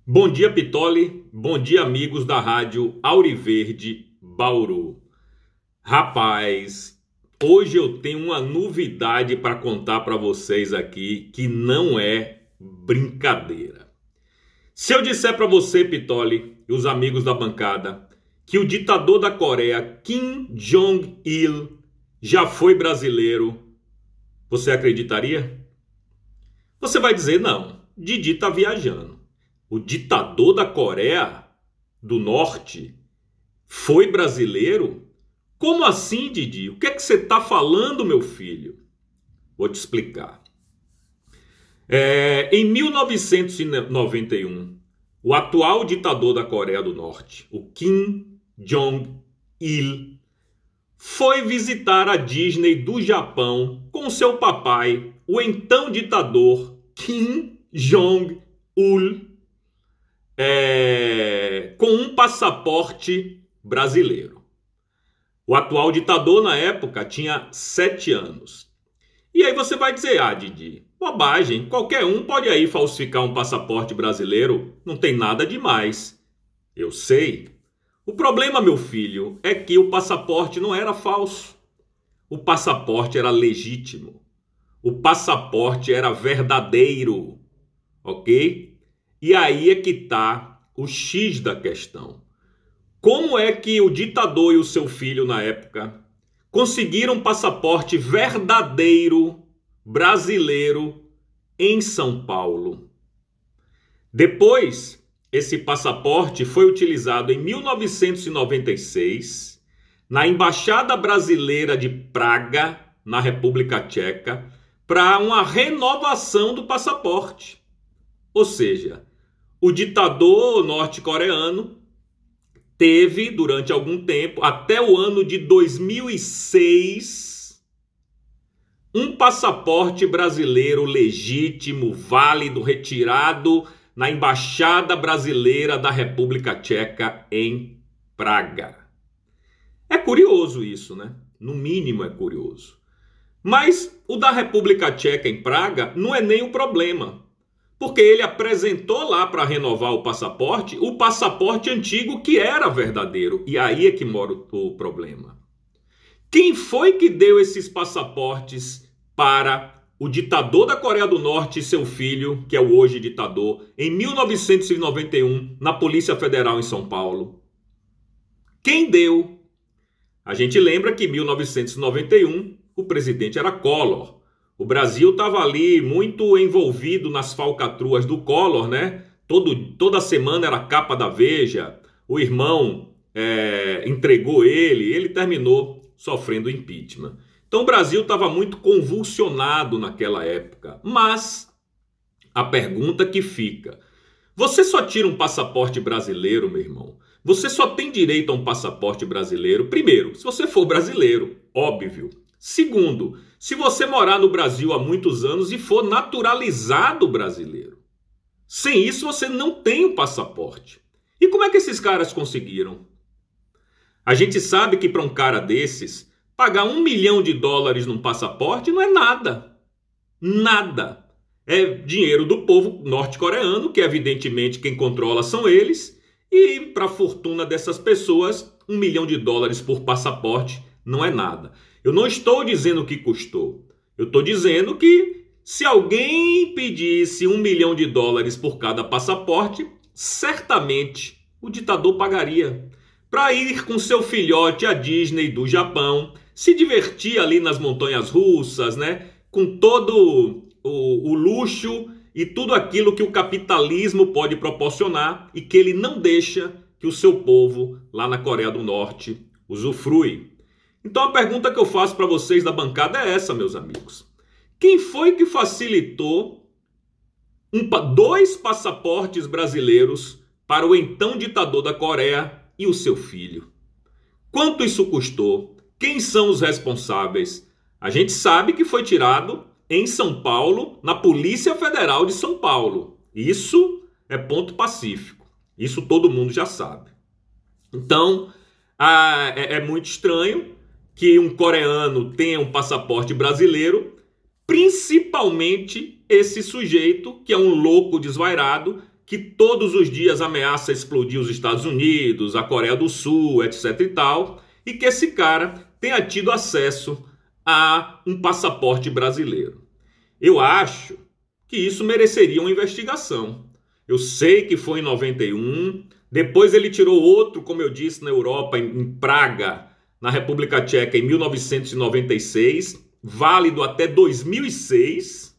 Bom dia, Pitoli. Bom dia, amigos da Rádio Auriverde Bauru. Rapaz, hoje eu tenho uma novidade para contar para vocês aqui que não é brincadeira. Se eu disser para você, Pitoli, e os amigos da bancada, que o ditador da Coreia, Kim Jong-il, já foi brasileiro, você acreditaria? Você vai dizer, não, Didi tá viajando. O ditador da Coreia do Norte foi brasileiro? Como assim, Didi? O que é que você está falando, meu filho? Vou te explicar. Em 1991, o atual ditador da Coreia do Norte, o Kim Jong-il, foi visitar a Disney do Japão com seu papai, o então ditador Kim Jong-un, com um passaporte brasileiro. O atual ditador, na época, tinha 7 anos. E aí você vai dizer, Didi, bobagem, qualquer um pode aí falsificar um passaporte brasileiro, não tem nada demais. Eu sei. O problema, meu filho, é que o passaporte não era falso. O passaporte era legítimo. O passaporte era verdadeiro, ok? E aí é que está o X da questão. Como é que o ditador e o seu filho, na época, conseguiram um passaporte verdadeiro brasileiro em São Paulo? Depois, esse passaporte foi utilizado em 1996 na Embaixada Brasileira de Praga, na República Tcheca, para uma renovação do passaporte. Ou seja, o ditador norte-coreano teve, durante algum tempo, até o ano de 2006, um passaporte brasileiro legítimo, válido, retirado na Embaixada Brasileira da República Tcheca em Praga. É curioso isso, né? No mínimo é curioso. Mas o da República Tcheca em Praga não é nem o problema. Porque ele apresentou lá para renovar o passaporte antigo que era verdadeiro. E aí é que mora o problema. Quem foi que deu esses passaportes para o ditador da Coreia do Norte e seu filho, que é o hoje ditador, em 1991, na Polícia Federal em São Paulo? Quem deu? A gente lembra que em 1991 o presidente era Collor. O Brasil estava ali muito envolvido nas falcatruas do Collor, né? Toda semana era capa da Veja. O irmão entregou ele terminou sofrendo impeachment. Então o Brasil estava muito convulsionado naquela época. Mas a pergunta que fica: você só tira um passaporte brasileiro, meu irmão? Você só tem direito a um passaporte brasileiro, primeiro, se você for brasileiro, óbvio. Segundo, se você morar no Brasil há muitos anos e for naturalizado brasileiro. Sem isso, você não tem o passaporte. E como é que esses caras conseguiram? A gente sabe que para um cara desses, pagar $1 milhão num passaporte não é nada. Nada. É dinheiro do povo norte-coreano, que evidentemente quem controla são eles. E para a fortuna dessas pessoas, $1 milhão por passaporte não é nada. Eu não estou dizendo que custou. Eu estou dizendo que se alguém pedisse $1 milhão por cada passaporte, certamente o ditador pagaria para ir com seu filhote à Disney do Japão, se divertir ali nas montanhas russas, né? Com todo o luxo e tudo aquilo que o capitalismo pode proporcionar e que ele não deixa que o seu povo lá na Coreia do Norte usufrui. Então a pergunta que eu faço para vocês da bancada é essa, meus amigos. Quem foi que facilitou 2 passaportes brasileiros para o então ditador da Coreia e o seu filho? Quanto isso custou? Quem são os responsáveis? A gente sabe que foi tirado em São Paulo, na Polícia Federal de São Paulo. Isso é ponto pacífico. Isso todo mundo já sabe. Então, é muito estranho que um coreano tenha um passaporte brasileiro, principalmente esse sujeito, que é um louco desvairado, que todos os dias ameaça explodir os Estados Unidos, a Coreia do Sul, etc e tal, e que esse cara tenha tido acesso a um passaporte brasileiro. Eu acho que isso mereceria uma investigação. Eu sei que foi em 91, depois ele tirou outro, como eu disse, na Europa, em Praga, na República Tcheca, em 1996, válido até 2006,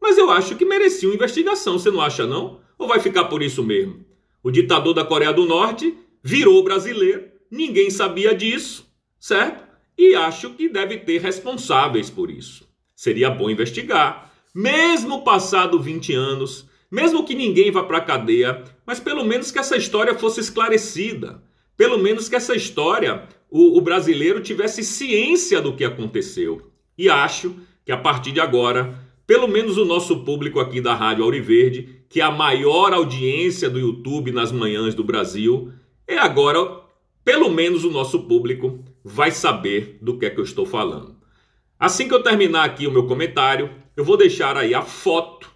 mas eu acho que merecia uma investigação, você não acha não? Ou vai ficar por isso mesmo? O ditador da Coreia do Norte virou brasileiro, ninguém sabia disso, certo? E acho que deve ter responsáveis por isso. Seria bom investigar, mesmo passado 20 anos, mesmo que ninguém vá para a cadeia, mas pelo menos que essa história fosse esclarecida. Pelo menos que essa história, o brasileiro tivesse ciência do que aconteceu. E acho que a partir de agora, pelo menos o nosso público aqui da Rádio Auriverde, que é a maior audiência do YouTube nas manhãs do Brasil, agora, pelo menos o nosso público vai saber do que é que eu estou falando. Assim que eu terminar aqui o meu comentário, eu vou deixar aí a foto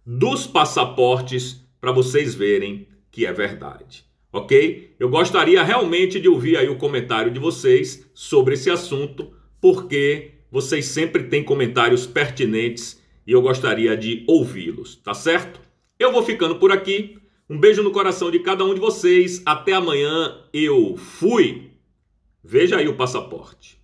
dos passaportes para vocês verem que é verdade, ok? Eu gostaria realmente de ouvir aí o comentário de vocês sobre esse assunto, porque vocês sempre têm comentários pertinentes e eu gostaria de ouvi-los, tá certo? Eu vou ficando por aqui. Um beijo no coração de cada um de vocês. Até amanhã. Eu fui. Veja aí o passaporte.